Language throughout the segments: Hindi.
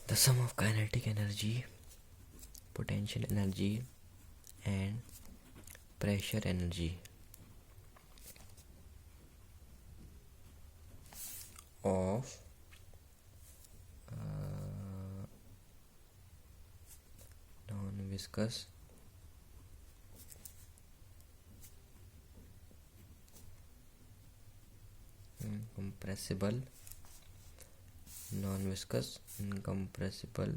The sum of kinetic energy, potential energy and pressure energy of non-viscous incompressible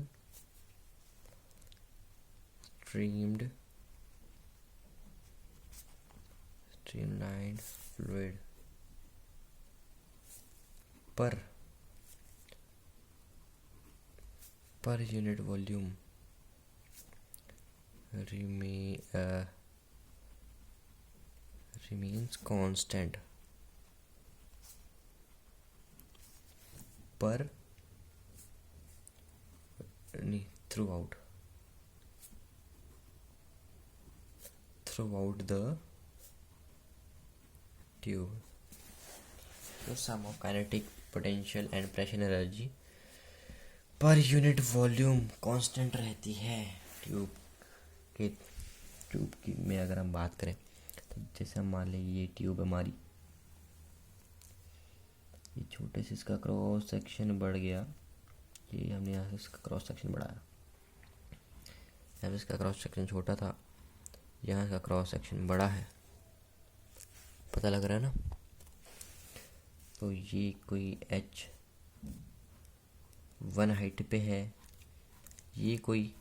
streamlined fluid per unit volume remains constant throughout the tube. The sum of kinetic, potential and pressure energy per unit volume constant रहती है ट्यूब की में अगर हम बात करें तो जैसे हम मान लें ये ट्यूब हमारी, ये छोटे से इसका क्रॉस सेक्शन बढ़ गया, ये हमने यहाँ से इसका क्रॉस सेक्शन बढ़ाया, यहाँ इसका क्रॉस सेक्शन छोटा था, यहाँ का क्रॉस सेक्शन बड़ा है, पता लग रहा है ना। तो ये कोई H1 हाइट पे है, ये कोई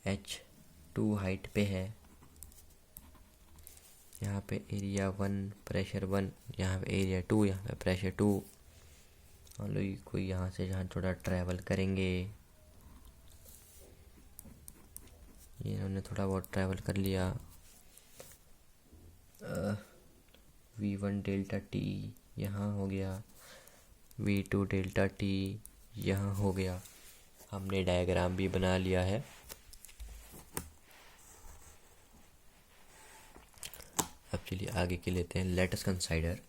H2 हाइट पे है, यहाँ पे एरिया 1 प्रेशर 1, यहाँ पे एरिया 2, यहाँ पे प्रेशर 2। मान लो ये कोई यहाँ से जहाँ थोड़ा ट्रैवल करेंगे, ये इन्होंने थोड़ा बहुत ट्रैवल कर लिया, V1 डेल्टा T यहाँ हो गया, V2 डेल्टा T यहाँ हो गया। हमने डायग्राम भी बना लिया है। अब चलिए आगे के लेते हैं। Let us consider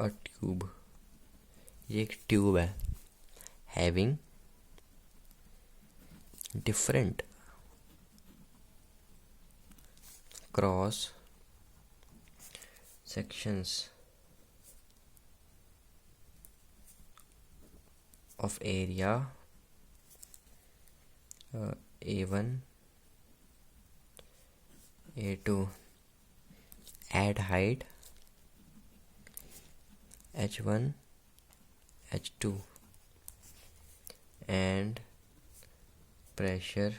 a tube, ये एक ट्यूब है having different cross sections of area A1, A2, add height H1, H2 and pressure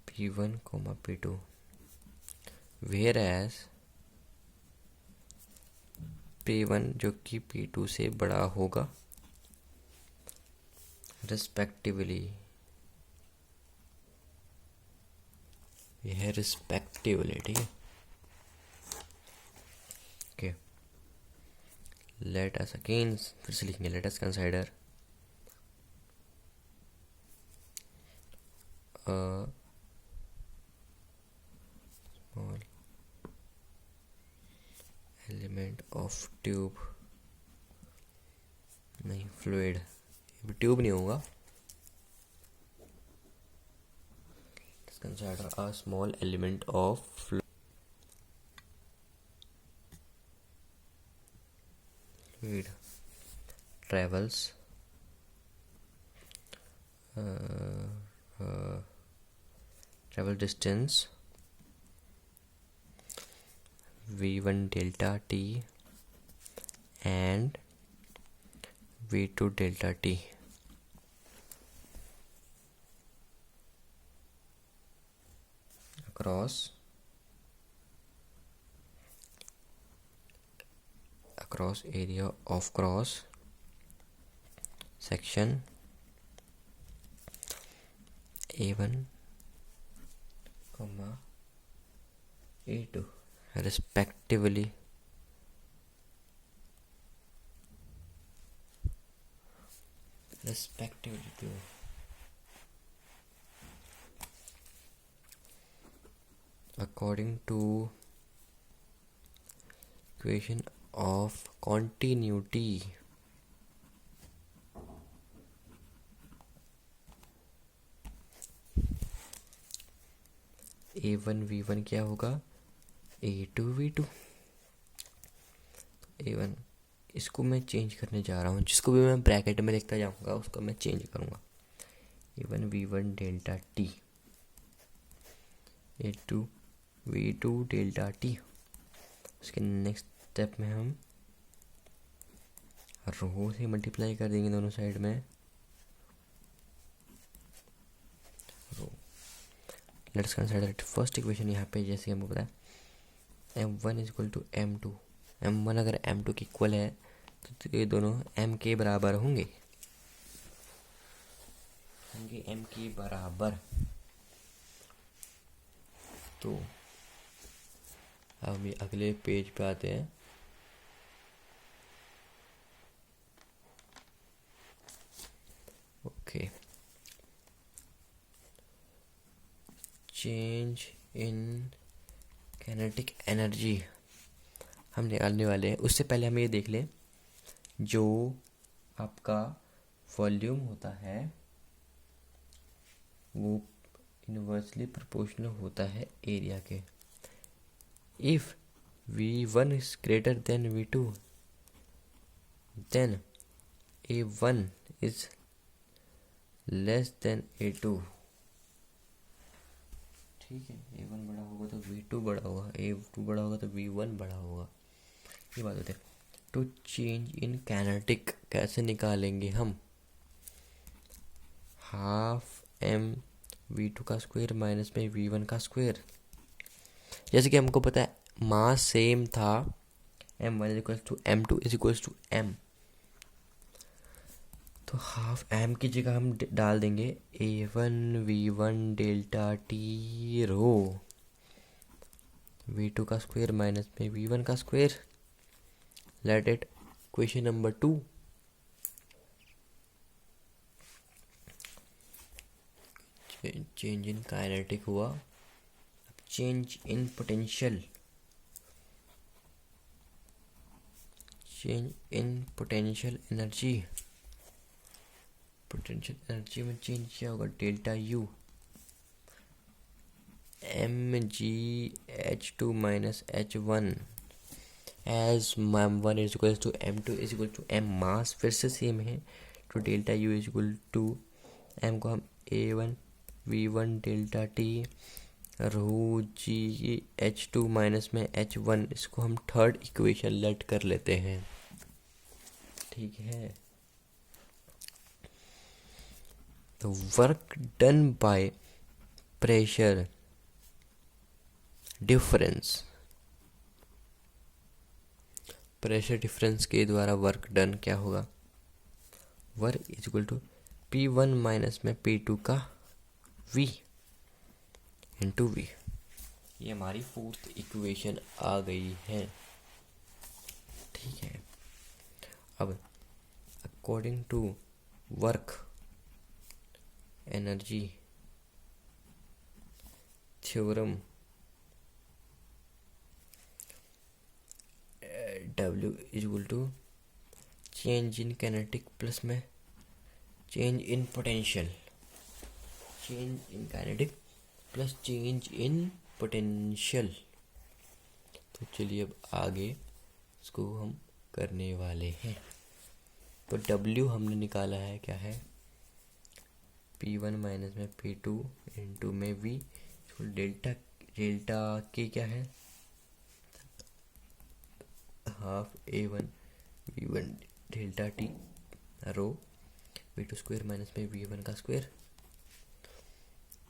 P1, P2, whereas P1 जो कि P2 से बड़ा होगा रिस्पेक्टिवली, यह है रिस्पेक्टिवली, ठीक है। ओके, लेट अस अगेन, फिर से लिखेंगे let us consider small element of tube, नहीं फ्लूइड, ट्यूब नहीं होगा, consider a small element of fluid travels travel distance V1 delta T and V2 delta T across area of cross section A1, A2 respectively, to according to equation of continuity. A1 V1 क्या होगा, A2 V2। A1 इसको मैं चेंज करने जा रहा हूँ, जिसको भी मैं ब्रैकेट में लिखता जाऊँगा उसको मैं चेंज करूँगा। A1 V1 delta T, A2 V2 delta T. उसके नेक्स्ट स्टेप में हम रो से मल्टीप्लाई कर देंगे दोनों साइड में। Row, let's consider it first equation. यहाँ पे जैसे हमको पता है M1 is equal to M2, M1 अगर M2 के इक्वल है तो ये दोनों M के बराबर होंगे, M के बराबर। तो हम अगले पेज पे आते हैं। Okay, change in kinetic energy हम निकालने वाले हैं। उससे पहले हम ये देख लें, जो आपका वॉल्यूम होता है वो इनवर्सली प्रोपोर्शनल होता है एरिया के। If V1 is greater than V2 then A1 is less than A2। ठीक है, A1 बड़ा होगा तो V2 बड़ा होगा, A2 बड़ा होगा तो V1 बड़ा होगा। ये बात होती है। टू चेंज इन काइनेटिक कैसे निकालेंगे हम, हाफ M V2 का स्क्वायर माइनस में V1 का स्क्वायर। जैसे कि हमको पता है मास सेम था, M1 is equal to M2 is equal to M, तो हाफ M की जगह हम डाल देंगे A1 V1 delta T rho, V2 का स्क्वायर माइनस में V1 का square. Let it question number 2। Change in kinetic हुआ, change in potential, change in potential energy. Potential energy में चेंज क्या होगा, delta U mgh2 minus h1 as m1 is equal to m2 is equal to m। Mass फिर से सेम है, तो delta U is equal to m को हम A1 V1 delta T rho G H2 minus में H1, इसको हम थर्ड इक्वेशन लेट कर लेते हैं। ठीक है, तो work done by pressure difference, pressure difference के द्वारा वर्क डन क्या होगा, work is equal to P1 minus में P2 का V इंटू V। ये हमारी फोर्थ इक्वेशन आ गई है। ठीक है, अब according to work energy theorem, W is equal to change in kinetic plus में change in potential, change in kinetic plus change in potential. तो चलिए अब आगे इसको हम करने वाले हैं। तो W हमने निकाला है, क्या है, P1 माइनस में P2 इंटू में V, डेल्टा डेल्टा के क्या है, half A1 V1 delta T rho V2 square minus में V1 का स्क्वायर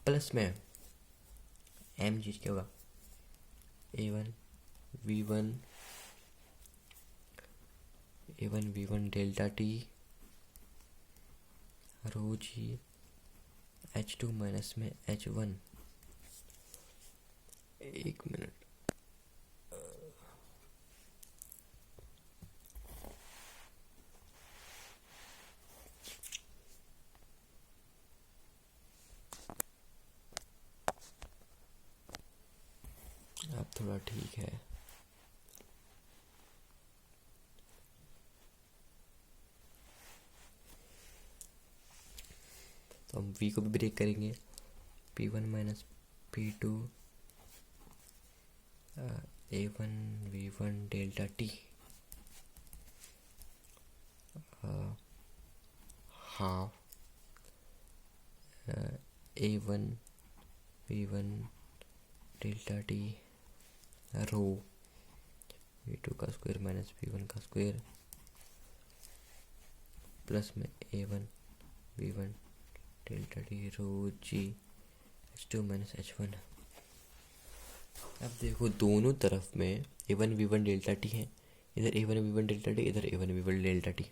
प्लस में M जी क्या होगा, A1 V1 delta T rho G H2 minus में H1। एक मिनट, अब थोड़ा ठीक है। तो हम वी को भी ब्रेक करेंगे, P1 minus P2 A1 V1 delta T half A1 V1 delta T rho V2 का स्क्वायर माइनस V1 का स्क्वायर प्लस में A1 V1 delta T rho G H2 minus H1। अब देखो दोनों तरफ में A1 V1 डेल्टा टी है, इधर A1 V1 डेल्टा टी, इधर A1 V1 डेल्टा टी।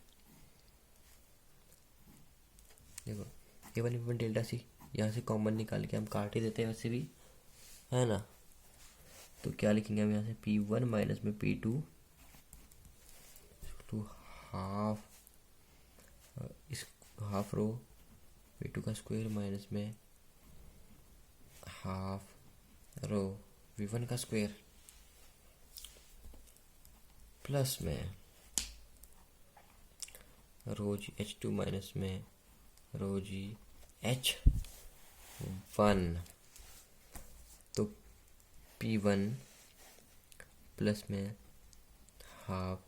देखो A1 V1 डेल्टा सी यहाँ से कॉमन निकाल के हम काट ही देते हैं वैसे भी, है ना। तो क्या लिखेंगे हम यहाँ से P1 माइनस में P2 टू हाफ, इस हाफ रो P2 का स्क्वायर माइनस में हाफ रो V1 का स्क्वायर प्लस में रो जी H2 माइनस में रो जी H1। तो P1 प्लस में हाफ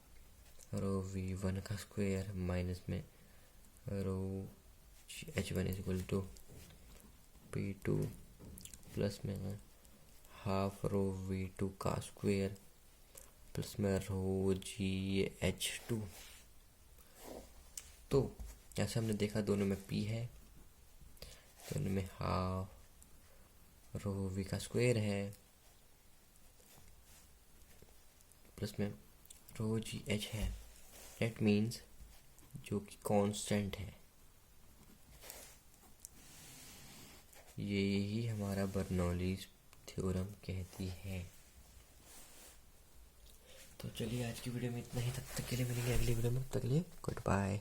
रो V1 का स्क्वायर माइनस में rho H1 is equal to P2 plus में हाफ रो V2 का स्क्वायर प्लस में रो जी H2। तो जैसे हमने देखा दोनों में P है, दोनों में हाफ रो V का स्क्वायर है प्लस में रो जी H है। डेट मीन्स जो कि कांस्टेंट है, यही हमारा बर्नौलीज थ्योरम कहती है। तो चलिए आज की वीडियो में इतना ही, तब तक के लिए मिलेंगे अगली वीडियो में, तब तक के लिए गुड बाय।